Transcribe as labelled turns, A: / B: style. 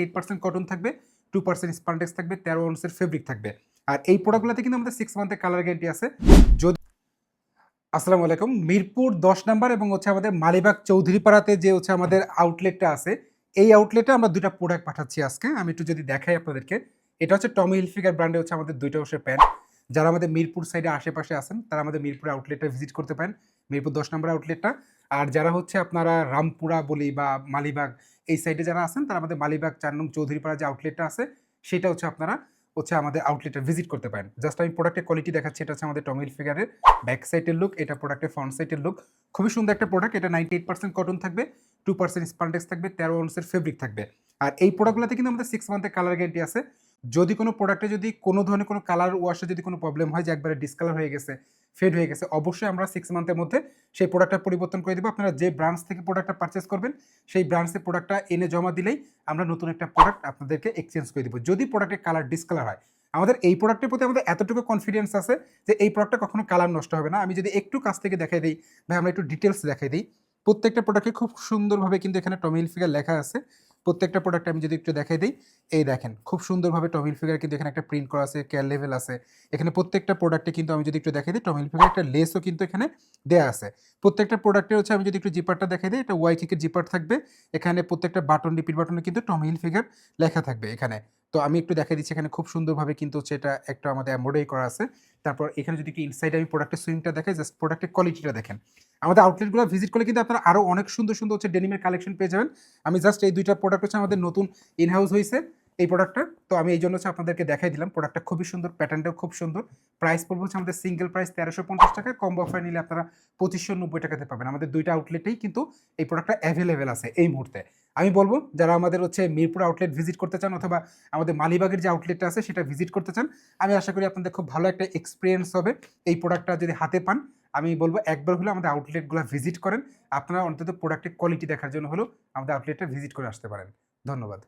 A: 8% cotton থাকবে, 2% spandex থাকবে, 13 আউন্সের fabric থাকবে। আর এই প্রোডাক্টগুলোতে কিন্তু আমাদের 6 মান্থের কালার গ্যারান্টি আছে। যদি আসসালামু আলাইকুম, মিরপুর 10 নাম্বার এবং আমাদের মালিবাগ চৌধুরীপাড়াতে যে আমাদের আউটলেটটা আছে, এই আউটলেটে আমরা 2টা প্রোডাক্ট পাঠাচ্ছি আজকে। আমি একটু যদি দেখাই আপনাদেরকে, এটা হচ্ছে টমি হিলফিগার ব্র্যান্ডে আমাদের 2টা প্যান্ট। যারা আমাদের মিরপুর সাইডে আশেপাশে আছেন তারা আমাদের মিরপুর আউটলেটটা ভিজিট করতে পারেন, মিরপুর 10 নাম্বার আউটলেটটা। আর যারা আপনারা রামপুরা বলি বা মালিবাগ এই সাইডে যারা আছেন তারা আমাদের মালিবাগ 4 নং চৌধুরীপাড়া যে আউটলেটটা আছে সেটা আপনারা আমাদের আউটলেটে ভিজিট করতে পারেন। জাস্ট আমি প্রোডাক্টের কোয়ালিটি দেখাচ্ছি। এটা আমাদের টমি হিলফিগারের ব্যাক সাইডের লুক, এটা প্রোডাক্টের ফ্রন্ট সাইডের লুক। খুবই সুন্দর একটা প্রোডাক্ট। এটা 98% কটন থাকবে, 2% স্পান্ডেক্স থাকবে, 13 আউন্সের ফেব্রিক থাকবে। আর এই প্রোডাক্টগুলোতে কিন্তু আমাদের 6 মান্থের কালার গ্যারান্টি আছে। যদি কোনো প্রোডাক্টে যদি কোনো ধরনের কোনো কালার ওয়াশে যদি কোনো প্রবলেম হয় যে একবারে ডিসকালার হয়ে গেছে, ফেড হয়ে গেছে, অবশ্যই আমরা 6 মান্থের মধ্যে সেই প্রোডাক্টটা পরিবর্তন করে দেবো। আপনারা যে ব্রাঞ্চ থেকে প্রোডাক্টটা পারচেস করবেন সেই ব্রাঞ্চে প্রোডাক্টটা এনে জমা দিলেই আমরা নতুন একটা প্রোডাক্ট আপনাদেরকে এক্সচেঞ্জ করে দেবো যদি প্রোডাক্টের কালার ডিসকালার হয়। আমাদের এই প্রোডাক্টের প্রতি আমাদের এতটুকু কনফিডেন্স আছে যে এই প্রোডাক্টটা কখনো কালার নষ্ট হবে না। আমি যদি একটু কাছ থেকে দেখাই দিই, ভাই আমরা একটু ডিটেলস দেখাই দিই। প্রত্যেকটা প্রোডাক্টে খুব সুন্দরভাবে কিন্তু এখানে টমি হিলফিগার লেখা আছে। প্রত্যেকটা প্রোডাক্ট আমি যদি একটু দেখাই দিই, এই দেখেন খুব সুন্দরভাবে টমি হিলফিগার কিন্তু এখানে একটা প্রিন্ট করা আছে, কেয়ার লেভেল আছে। এখানে প্রত্যেকটা প্রোডাক্টে কিন্তু আমি যদি একটু দেখাই দিই, টমি হিলফিগার একটা লেসও কিন্তু এখানে দেয়া আছে। প্রত্যেকটা প্রোডাক্টে আমি যদি একটু জিপারটা দেখাই দিই, এটা ওয়াই কিকের জিপার থাকবে। এখানে প্রত্যেকটা বাটন, রিপিট বাটনে কিন্তু টমি হিলফিগার লেখা থাকবে এখানে। তো আমি একটু দেখাই দিচ্ছি, এখানে খুব সুন্দরভাবে কিন্তু এটা একটা আমাদের এমব্রয়ডারি করা আছে। তারপর এখানে যদি কি ইনসাইডে আমি প্রোডাক্টের সুইংটা দেখাই, জাস্ট প্রোডাক্টের কোয়ালিটিটা দেখেন। আমাদের আউটলেটগুলো ভিজিট করলে কিন্তু আপনারা আরও অনেক সুন্দর সুন্দর ডেনিমের কালেকশন পেয়ে যাবেন। আমি জাস্ট এই 2টা প্রোডাক্ট আমাদের নতুন ইনহাউস হয়েছে এই প্রোডাক্টটা, তো আমি এই জন্য আপনাদেরকে দেখাই দিলাম। প্রোডাক্টটা খুবই সুন্দর, প্যাটার্নটাও খুব সুন্দর। প্রাইস পড়বে আমাদের সিঙ্গেল প্রাইস 1350 টাকা, কম্বো অফার নিলে আপনারা 2590 টাকাতে পাবেন। আমাদের 2টা আউটলেটেই কিন্তু এই প্রোডাক্টটা অ্যাভেলেবেল আছে এই মুহূর্তে। আমি বলবো যারা আমাদের মিরপুর আউটলেট ভিজিট করতে চান অথবা আমাদের মালিবাগের যে আউটলেটটা আছে সেটা ভিজিট করতে চান, আমি আশা করি আপনাদের খুব ভালো একটা এক্সপিরিয়েন্স হবে। এই প্রোডাক্টটা যদি হাতে পান, আমি বলবো একবার হলে আমাদের আউটলেটগুলো ভিজিট করেন। আপনারা অন্তত প্রোডাক্টের কোয়ালিটি দেখার জন্য হলেও আমাদের আউটলেটটা ভিজিট করে আসতে পারেন। ধন্যবাদ।